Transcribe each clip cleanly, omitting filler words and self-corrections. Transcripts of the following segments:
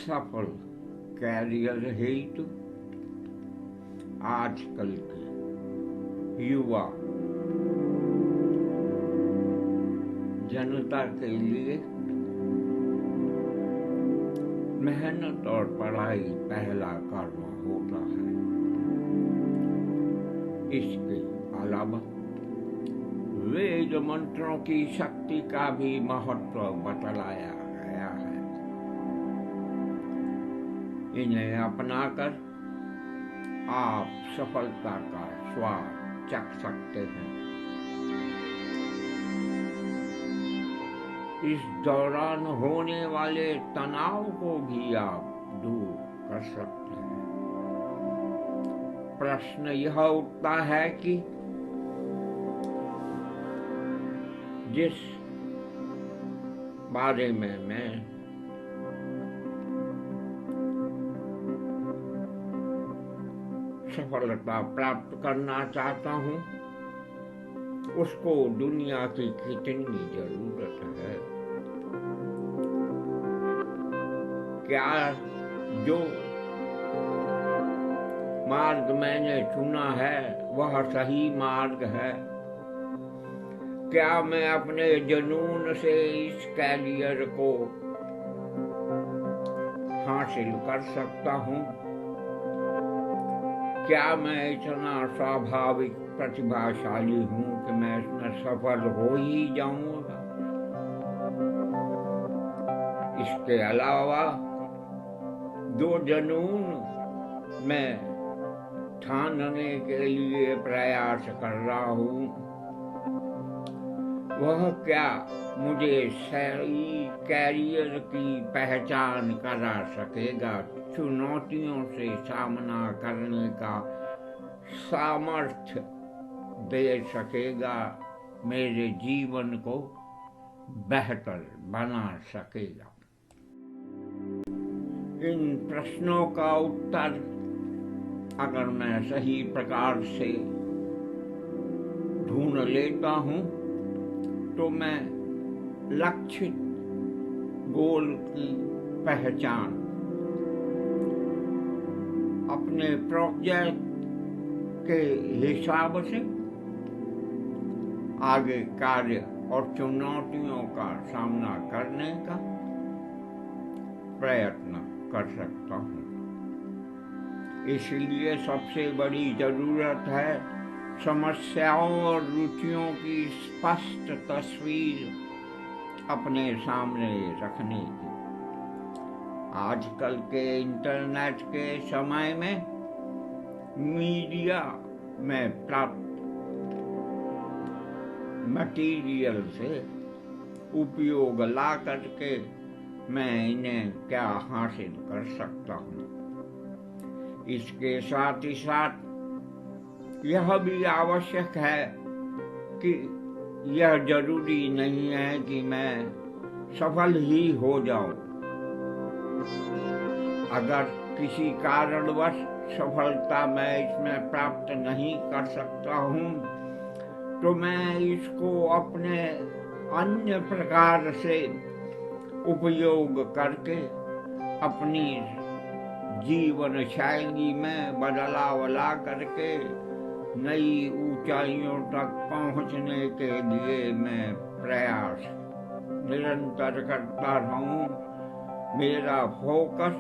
सफल कैरियर हेतु आजकल के युवा जनता के लिए मेहनत और पढ़ाई पहला कर्म होता है। इसके अलावा वेद मंत्रों की शक्ति का भी महत्व बतलाया गया है। इन्हें अपनाकर आप सफलता का स्वाद चख सकते हैं। इस दौरान होने वाले तनाव को भी आप दूर कर सकते हैं। प्रश्न यह उठता है कि जिस बारे में मैं सफलता प्राप्त करना चाहता हूँ, उसको दुनिया की कितनी जरूरत है। क्या जो मार्ग मैंने चुना है वह सही मार्ग है? क्या मैं अपने जुनून से इस कैरियर को हासिल कर सकता हूँ? क्या मैं इतना स्वाभाविक प्रतिभाशाली हूँ कि मैं इसमें सफल हो ही जाऊंगा? इसके अलावा जो जुनून मैं ठानने के लिए प्रयास कर रहा हूँ, वह क्या मुझे सही कैरियर की पहचान करा सकेगा? चुनौतियों से सामना करने का सामर्थ्य दे सकेगा? मेरे जीवन को बेहतर बना सकेगा? इन प्रश्नों का उत्तर अगर मैं सही प्रकार से ढूंढ लेता हूँ तो मैं लक्षित गोल की पहचान अपने प्रोजेक्ट के हिसाब से आगे कार्य और चुनौतियों का सामना करने का प्रयत्न कर सकता हूँ। इसलिए सबसे बड़ी जरूरत है समस्याओं और रुचियों की स्पष्ट तस्वीर अपने सामने रखने की। आजकल के इंटरनेट के समय में मीडिया में प्राप्त मटेरियल से उपयोग ला करके मैं इन्हें क्या हासिल कर सकता हूँ। इसके साथ ही साथ यह भी आवश्यक है कि यह जरूरी नहीं है कि मैं सफल ही हो जाऊं। अगर किसी कारणवश सफलता मैं इसमें प्राप्त नहीं कर सकता हूं, तो मैं इसको अपने अन्य प्रकार से उपयोग करके अपनी जीवन शैली में बदलाव ला करके नई ऊंचाइयों तक पहुंचने के लिए मैं प्रयास निरंतर करता रहूं। मेरा फोकस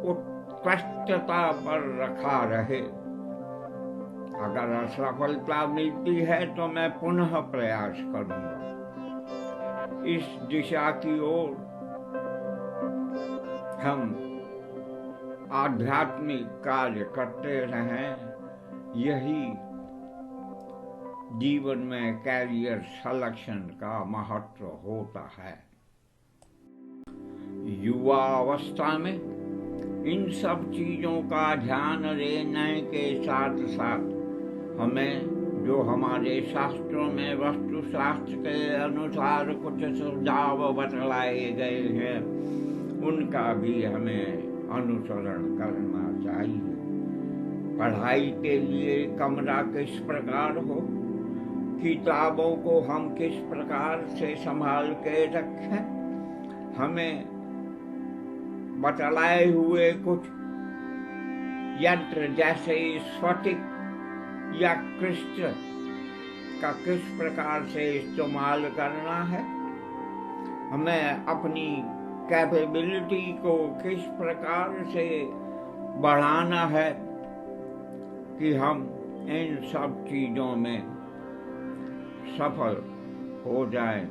उत्कृष्टता पर रखा रहे। अगर असफलता मिलती है तो मैं पुनः प्रयास करूंगा। इस दिशा की ओर हम आध्यात्मिक कार्य करते रहें। यही जीवन में कैरियर सिलेक्शन का महत्व होता है। युवा अवस्था में इन सब चीजों का ध्यान देने के साथ साथ हमें जो हमारे शास्त्रों में वस्तु शास्त्र के अनुसार कुछ सुझाव बतलाए गए हैं, उनका भी हमें अनुसरण करना चाहिए। पढ़ाई के लिए कमरा किस प्रकार हो, किताबों को हम किस प्रकार से संभाल के रखें, हमें बतलाए हुए कुछ यंत्र जैसे स्फटिक या क्रिस्टल का किस प्रकार से इस्तेमाल करना है, हमें अपनी कैपेबिलिटी को किस प्रकार से बढ़ाना है कि हम इन सब चीजों में सफल हो जाए।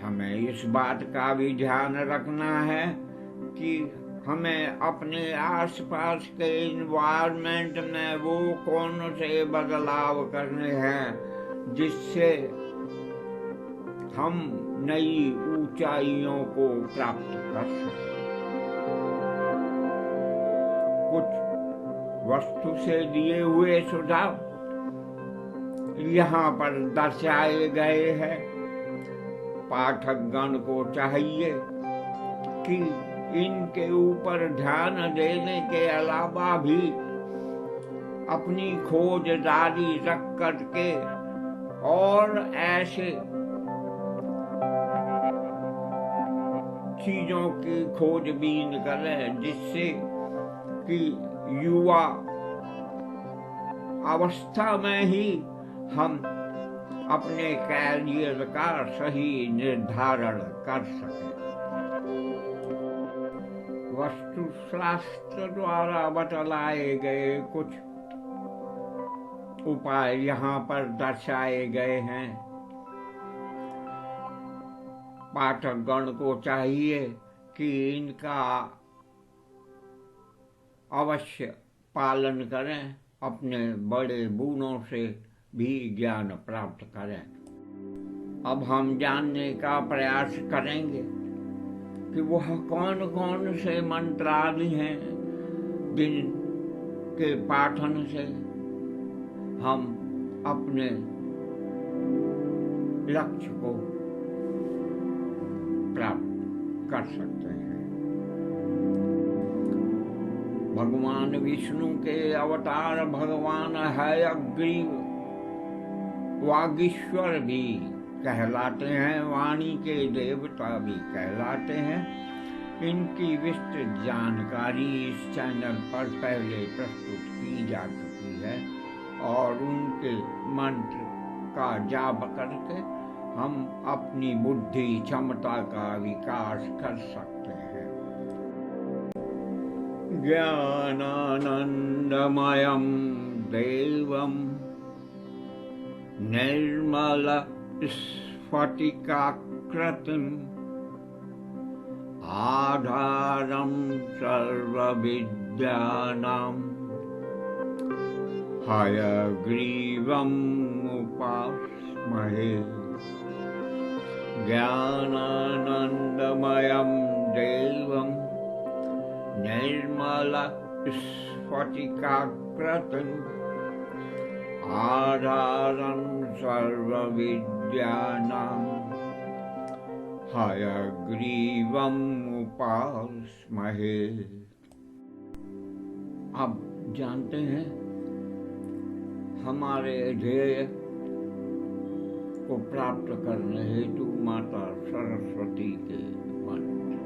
हमें इस बात का भी ध्यान रखना है कि हमें अपने आसपास के इन्वायरमेंट में वो कौन से बदलाव करने हैं जिससे हम नई ऊंचाइयों को प्राप्त कर सकें। कुछ वस्तु से दिए हुए सुझाव यहाँ पर दर्शाए गए हैं। पाठकगण को चाहिए कि इनके ऊपर ध्यान देने के अलावा भी अपनी खोज जारी रख करके और ऐसे चीजों की खोजबीन करें जिससे कि युवा अवस्था में ही हम अपने कैरियर का सही निर्धारण कर सकें। वस्तुशास्त्र द्वारा बतलाए गए कुछ उपाय यहाँ पर दर्शाए गए हैं। पाठकगण को चाहिए कि इनका अवश्य पालन करें, अपने बड़े बूढ़ों से भी ज्ञान प्राप्त करें। अब हम जानने का प्रयास करेंगे कि वह कौन कौन से मंत्र आदि हैं जिन के पाठन से हम अपने लक्ष्य को प्राप्त कर सकते हैं। भगवान विष्णु के अवतार भगवान हयग्रीव वागीश्वर भी कहलाते हैं, वाणी के देवता भी कहलाते हैं। इनकी विस्तृत जानकारी इस चैनल पर पहले प्रस्तुत की जा चुकी है और उनके मंत्र का जाप करके हम अपनी बुद्धि क्षमता का विकास कर सकते हैं। ज्ञानानंदमयं देवं निर्मल स्फटिकाकृतिम् आधारं सर्वविद्यानां हयग्रीवम् उपास्महे। ज्ञानानंदमयं देवं निर्मल स्फटिकाकृतिम् आधारं सर्वविद्यानां हयग्रीवम् उपास्महे। अब जानते हैं हमारे ध्येय को प्राप्त करने हेतु माता सरस्वती के मंत्र।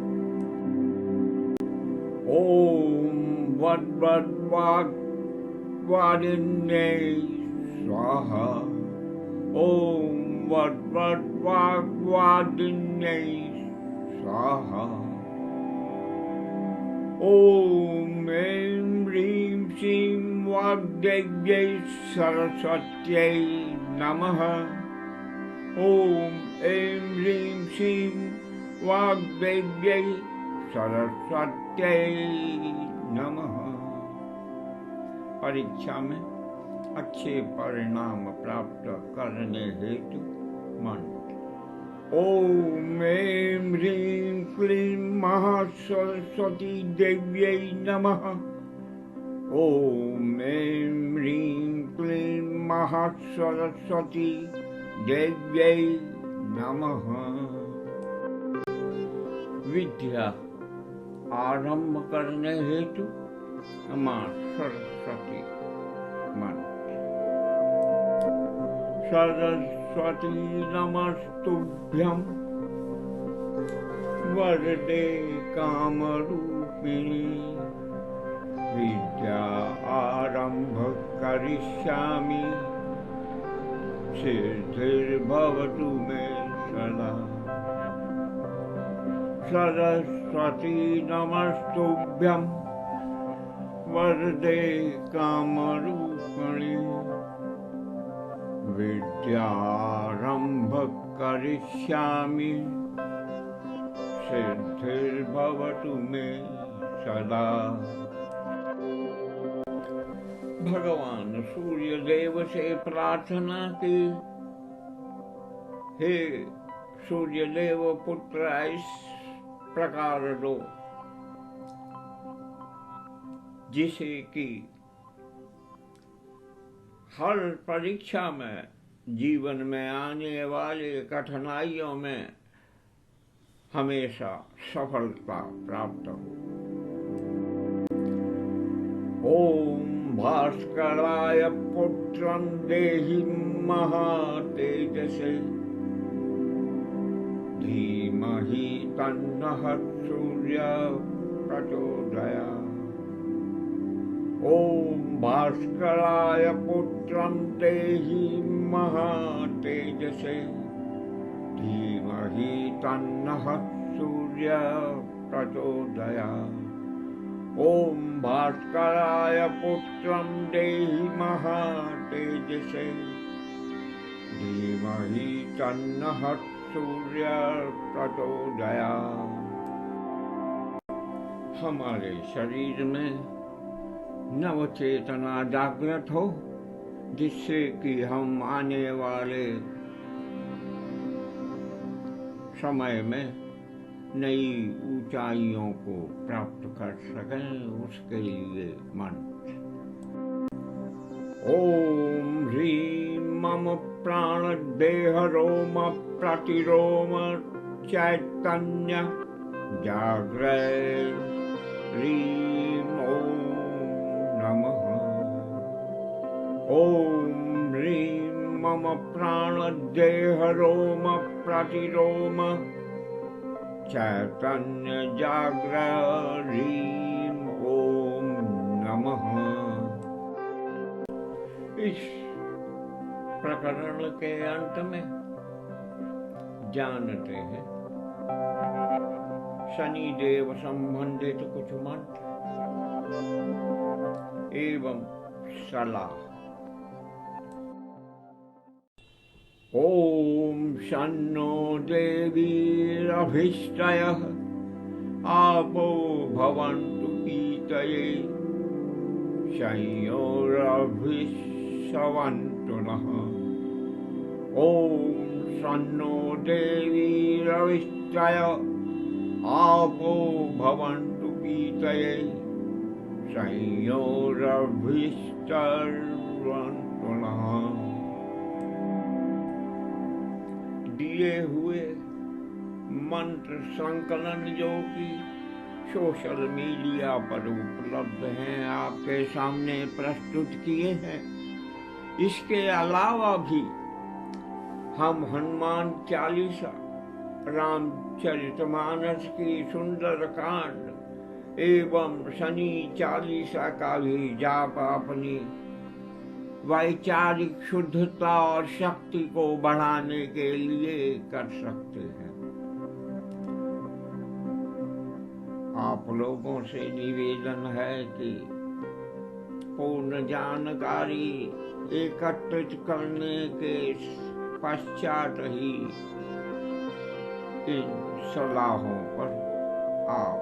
ओम वद्वद्वाग्वादिन्यै स्वाहा। ओम वद्वद्वाग्वादिन्यै स्वाहा। ओम ऐं ह्रीं श्रीं वाग्देव्यै सरस्वत्यै नमः। ओम ऐं ह्रीं श्रीं वाग्देव्यै सरस्वत्यै नमः। परीक्षा में अच्छे परिणाम प्राप्त करने हेतु मंत्र। ओम ऐं ह्रीं क्लीं महासरस्वती देव्यै नमः। ओम ऐं ह्रीं क्लीं महासरस्वती देव्यै नमः। विद्या आरंभ करने हेतु मां सरस्वती मंत्र। सरस्वती नमस्तुभ्यं वरदे कामरूपिणी विद्या आरंभ करिष्यामि सिद्धिर्भवतु मे सदा। सरस्वती नमस्तुभ्यं वरदे कामरूपिणी विद्यारंभ करिष्यामि सिद्धिर्भवतु मे सदा। भगवान सूर्य देव से प्रार्थना की, हे सूर्य देव पुत्र इस प्रकार दो जिसे कि हर परीक्षा में, जीवन में आने वाले कठिनाइयों में हमेशा सफलता प्राप्त हो। ओम भास्कराय पुत्रं देहि महातेजसे धीमहि तन्नः सूर्यः प्रचोदयात्। ओम भास्कराय पुत्रं देहि महातेजसे धीमहि तन्नः सूर्यः प्रचोदयात्। ओम भास्कराय पुत्रं देहि महातेजसे धीमहि तन्नः सूर्यः प्रचोदयात्। हमारे शरीर में नव चेतना जागृत हो, जिससे कि हम आने वाले समय में नई ऊंचाइयों को प्राप्त कर सकें, उसके लिए मंत्र। ओम ह्रीं मम प्राण देह रोम प्रतिरोम चैतन्य जागृत ह्रीं ओम नमः। ओम ह्रीं मम प्राण देह रोम प्रतिरोम चैतन्य जागृत ह्रीं ओम नमः। इस प्रकरण के अंत में जानते हैं शनि देव संबंधित कुछ मंत्र एवं सलाह। ओम शन्नो देवीरभिष्टयः आपो भवन्तु पीतये संयोरभिषवन्तु नः। ओम शन्नो देवीरभिष्टयः आपो भवन्तु पीतये संयोरभिषवन्तु नः। दिए हुए मंत्र संकलन जो कि सोशल मीडिया पर उपलब्ध हैं, आपके सामने प्रस्तुत किए हैं। इसके अलावा भी हम हनुमान चालीसा, रामचरितमानस की सुंदर कांड एवं शनि चालीसा का भी जाप अपनी वैचारिक शुद्धता और शक्ति को बढ़ाने के लिए कर सकते हैं। आप लोगों से निवेदन है कि पूर्ण जानकारी एकत्रित करने के पश्चात ही इन सलाहों पर आप